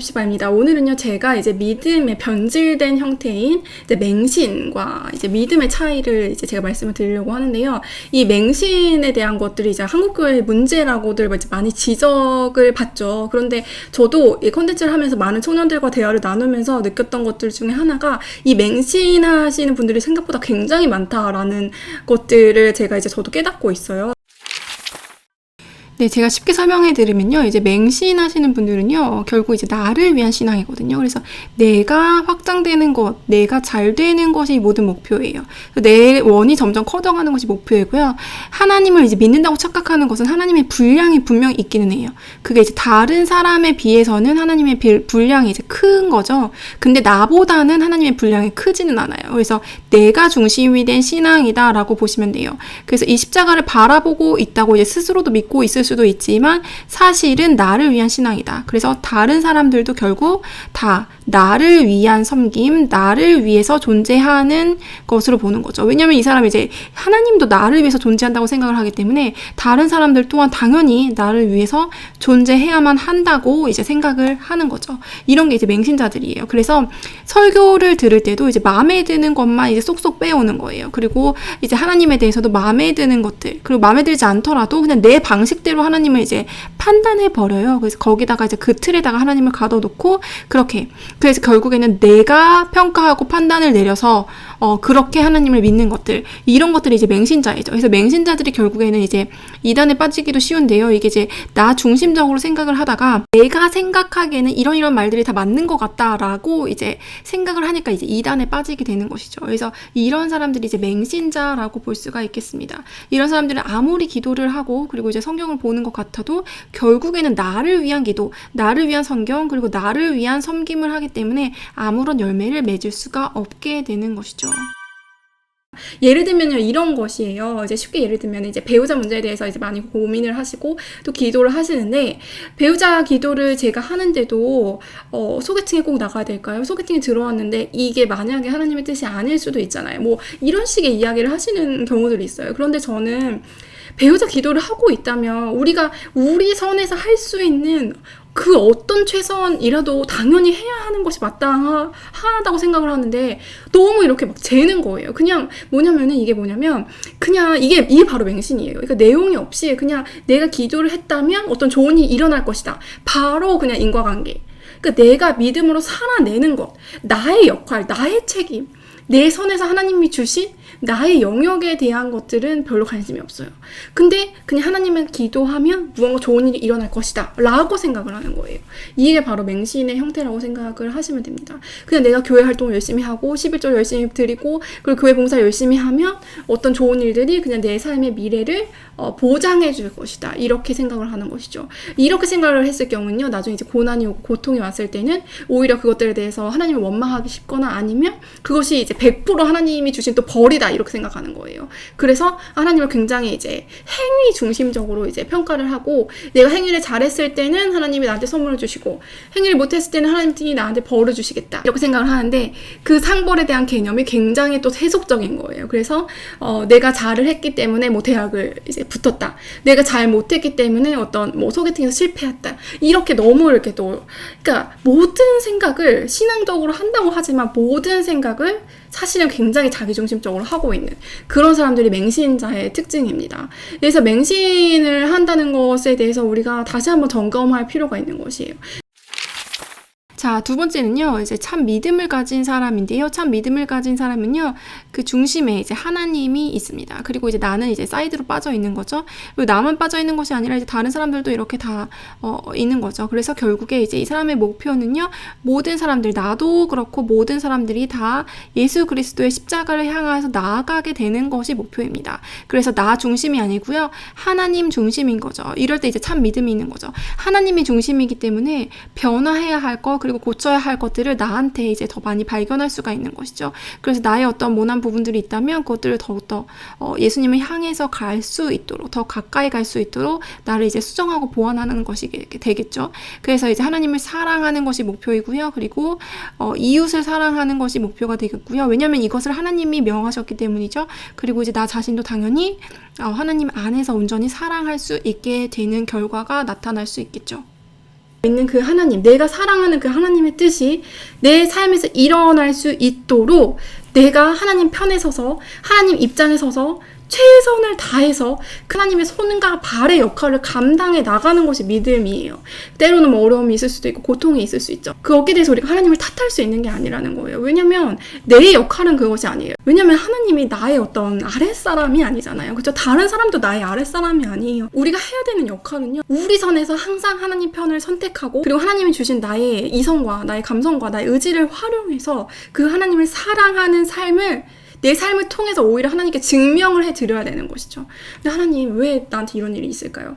입니다. 오늘은요, 제가 이제 믿음의 변질된 형태인 이제 맹신과 이제 믿음의 차이를 이제 제가 말씀을 드리려고 하는데요. 이 맹신에 대한 것들이 이제 한국교회의 문제라고들 많이 지적을 받죠. 그런데 저도 이 컨텐츠를 하면서 많은 청년들과 대화를 나누면서 느꼈던 것들 중에 하나가 이 맹신하시는 분들이 생각보다 굉장히 많다라는 것들을 제가 이제 저도 깨닫고 있어요. 네, 제가 쉽게 설명해 드리면요. 이제 맹신하시는 분들은요, 결국 이제 나를 위한 신앙이거든요. 그래서 내가 확장되는 것, 내가 잘 되는 것이 모든 목표예요. 내 원이 점점 커져가는 것이 목표이고요. 하나님을 이제 믿는다고 착각하는 것은 하나님의 분량이 분명히 있기는 해요. 그게 이제 다른 사람에 비해서는 하나님의 분량이 이제 큰 거죠. 근데 나보다는 하나님의 분량이 크지는 않아요. 그래서 내가 중심이 된 신앙이다라고 보시면 돼요. 그래서 이 십자가를 바라보고 있다고 이제 스스로도 믿고 있을 수도 있지만 사실은 나를 위한 신앙이다. 그래서 다른 사람들도 결국 다 나를 위한 섬김, 나를 위해서 존재하는 것으로 보는 거죠. 왜냐면 이 사람이 이제 하나님도 나를 위해서 존재한다고 생각을 하기 때문에 다른 사람들 또한 당연히 나를 위해서 존재해야만 한다고 이제 생각을 하는 거죠. 이런 게 이제 맹신자들이에요. 그래서 설교를 들을 때도 이제 마음에 드는 것만 이제 쏙쏙 빼오는 거예요. 그리고 이제 하나님에 대해서도 마음에 드는 것들, 그리고 마음에 들지 않더라도 그냥 내 방식대로 하나님을 이제 판단해 버려요. 그래서 거기다가 이제 그 틀에다가 하나님을 가둬놓고 그렇게. 그래서 결국에는 내가 평가하고 판단을 내려서 그렇게 하나님을 믿는 것들, 이런 것들이 이제 맹신자이죠. 그래서 맹신자들이 결국에는 이제 이단에 빠지기도 쉬운데요. 이게 이제 나 중심적으로 생각을 하다가 내가 생각하기에는 이런 말들이 다 맞는 것 같다라고 이제 생각을 하니까 이제 이단에 빠지게 되는 것이죠. 그래서 이런 사람들이 이제 맹신자라고 볼 수가 있겠습니다. 이런 사람들은 아무리 기도를 하고 그리고 이제 성경을 보는 것 같아도 결국에는 나를 위한 기도, 나를 위한 성경, 그리고 나를 위한 섬김을 하기 때문에 아무런 열매를 맺을 수가 없게 되는 것이죠. 예를 들면요, 이런 것이에요. 이제 쉽게 예를 들면 이제 배우자 문제에 대해서 이제 많이 고민을 하시고 또 기도를 하시는데, 배우자 기도를 제가 하는데도 소개팅에 꼭 나가야 될까요? 소개팅에 들어왔는데 이게 만약에 하나님의 뜻이 아닐 수도 있잖아요. 뭐 이런 식의 이야기를 하시는 경우들이 있어요. 그런데 저는 배우자 기도를 하고 있다면 우리가 우리 선에서 할 수 있는 그 어떤 최선이라도 당연히 해야 하는 것이 마땅하다고 생각을 하는데 너무 이렇게 막 재는 거예요. 그냥 이게 뭐냐면 그냥 이게 바로 맹신이에요. 그러니까 내용이 없이 그냥 내가 기도를 했다면 어떤 좋은 일이 일어날 것이다. 바로 그냥 인과관계. 그러니까 내가 믿음으로 살아내는 것, 나의 역할, 나의 책임, 내 선에서 하나님이 주신 나의 영역에 대한 것들은 별로 관심이 없어요. 근데 그냥 하나님은 기도하면 무언가 좋은 일이 일어날 것이다 라고 생각을 하는 거예요. 이게 바로 맹신의 형태라고 생각을 하시면 됩니다. 그냥 내가 교회 활동을 열심히 하고 11조 열심히 드리고 그리고 교회 봉사 열심히 하면 어떤 좋은 일들이 그냥 내 삶의 미래를 보장해 줄 것이다, 이렇게 생각을 하는 것이죠. 이렇게 생각을 했을 경우는요, 나중에 이제 고난이 오고 고통이 왔을 때는 오히려 그것들에 대해서 하나님을 원망하기 쉽거나 아니면 그것이 이제 100% 하나님이 주신 또 벌이다, 이렇게 생각하는 거예요. 그래서 하나님을 굉장히 이제 행위 중심적으로 이제 평가를 하고, 내가 행위를 잘했을 때는 하나님이 나한테 선물을 주시고 행위를 못했을 때는 하나님이 나한테 벌을 주시겠다, 이렇게 생각을 하는데 그 상벌에 대한 개념이 굉장히 또 세속적인 거예요. 그래서 내가 잘을 했기 때문에 뭐 대학을 이제 붙었다, 내가 잘 못했기 때문에 어떤 뭐 소개팅에서 실패했다, 이렇게 너무 이렇게 또, 그러니까 모든 생각을 신앙적으로 한다고 하지만 모든 생각을 사실은 굉장히 자기중심적으로 하고 있는 그런 사람들이 맹신자의 특징입니다. 그래서 맹신을 한다는 것에 대해서 우리가 다시 한번 점검할 필요가 있는 것이에요. 자, 두 번째는요, 이제 참 믿음을 가진 사람인데요. 참 믿음을 가진 사람은요, 그 중심에 이제 하나님이 있습니다. 그리고 이제 나는 이제 사이드로 빠져 있는 거죠. 그리고 나만 빠져 있는 것이 아니라 이제 다른 사람들도 이렇게 다 있는 거죠. 그래서 결국에 이제 이 사람의 목표는요, 모든 사람들, 나도 그렇고 모든 사람들이 다 예수 그리스도의 십자가를 향해서 나아가게 되는 것이 목표입니다. 그래서 나 중심이 아니고요, 하나님 중심인 거죠. 이럴 때 이제 참 믿음이 있는 거죠. 하나님이 중심이기 때문에 변화해야 할 것, 그리고 고쳐야 할 것들을 나한테 이제 더 많이 발견할 수가 있는 것이죠. 그래서 나의 어떤 모난 부분들이 있다면 그것들을 더욱더 예수님을 향해서 갈 수 있도록, 더 가까이 갈 수 있도록 나를 이제 수정하고 보완하는 것이 되겠죠. 그래서 이제 하나님을 사랑하는 것이 목표이고요. 그리고 이웃을 사랑하는 것이 목표가 되겠고요. 왜냐하면 이것을 하나님이 명하셨기 때문이죠. 그리고 이제 나 자신도 당연히 하나님 안에서 온전히 사랑할 수 있게 되는 결과가 나타날 수 있겠죠. 있는 그 하나님, 내가 사랑하는 그 하나님의 뜻이 내 삶에서 일어날 수 있도록 내가 하나님 편에 서서 하나님 입장에 서서 최선을 다해서 하나님의 손과 발의 역할을 감당해 나가는 것이 믿음이에요. 때로는 뭐 어려움이 있을 수도 있고 고통이 있을 수 있죠. 거기에 대해서 우리가 하나님을 탓할 수 있는 게 아니라는 거예요. 왜냐면 내 역할은 그것이 아니에요. 왜냐면 하나님이 나의 어떤 아랫사람이 아니잖아요. 그렇죠? 다른 사람도 나의 아랫사람이 아니에요. 우리가 해야 되는 역할은요, 우리 선에서 항상 하나님 편을 선택하고, 그리고 하나님이 주신 나의 이성과 나의 감성과 나의 의지를 활용해서 그 하나님을 사랑하는 삶을 내 삶을 통해서 오히려 하나님께 증명을 해드려야 되는 것이죠. 근데 하나님, 왜 나한테 이런 일이 있을까요?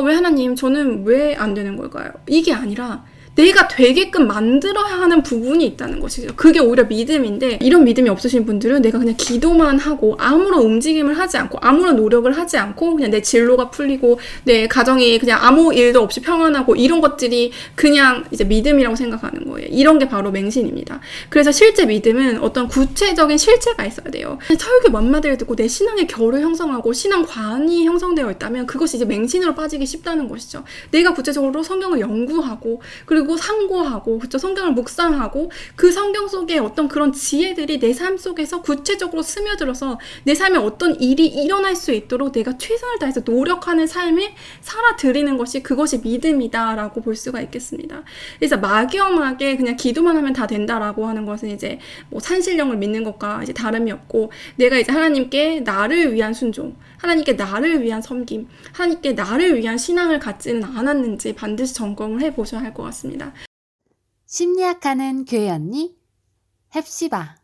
왜 하나님, 저는 왜 안 되는 걸까요? 이게 아니라 내가 되게끔 만들어야 하는 부분이 있다는 것이죠. 그게 오히려 믿음인데, 이런 믿음이 없으신 분들은 내가 그냥 기도만 하고 아무런 움직임을 하지 않고 아무런 노력을 하지 않고 그냥 내 진로가 풀리고 내 가정이 그냥 아무 일도 없이 평안하고 이런 것들이 그냥 이제 믿음이라고 생각하는 거예요. 이런 게 바로 맹신입니다. 그래서 실제 믿음은 어떤 구체적인 실체가 있어야 돼요. 설교 몇 마디를 듣고 내 신앙의 결을 형성하고 신앙관이 형성되어 있다면 그것이 이제 맹신으로 빠지기 쉽다는 것이죠. 내가 구체적으로 성경을 연구하고 그리고 상고하고, 그쵸? 성경을 묵상하고 그 성경 속에 어떤 그런 지혜들이 내 삶 속에서 구체적으로 스며들어서 내 삶에 어떤 일이 일어날 수 있도록 내가 최선을 다해서 노력하는 삶을 살아드리는 것이, 그것이 믿음이다라고 볼 수가 있겠습니다. 그래서 막연하게 그냥 기도만 하면 다 된다라고 하는 것은 이제 뭐 산신령을 믿는 것과 이제 다름이 없고, 내가 이제 하나님께 나를 위한 순종, 하나님께 나를 위한 섬김, 하나님께 나를 위한 신앙을 갖지는 않았는지 반드시 점검을 해보셔야 할 것 같습니다. 심리학하는 교회 언니 헵시바.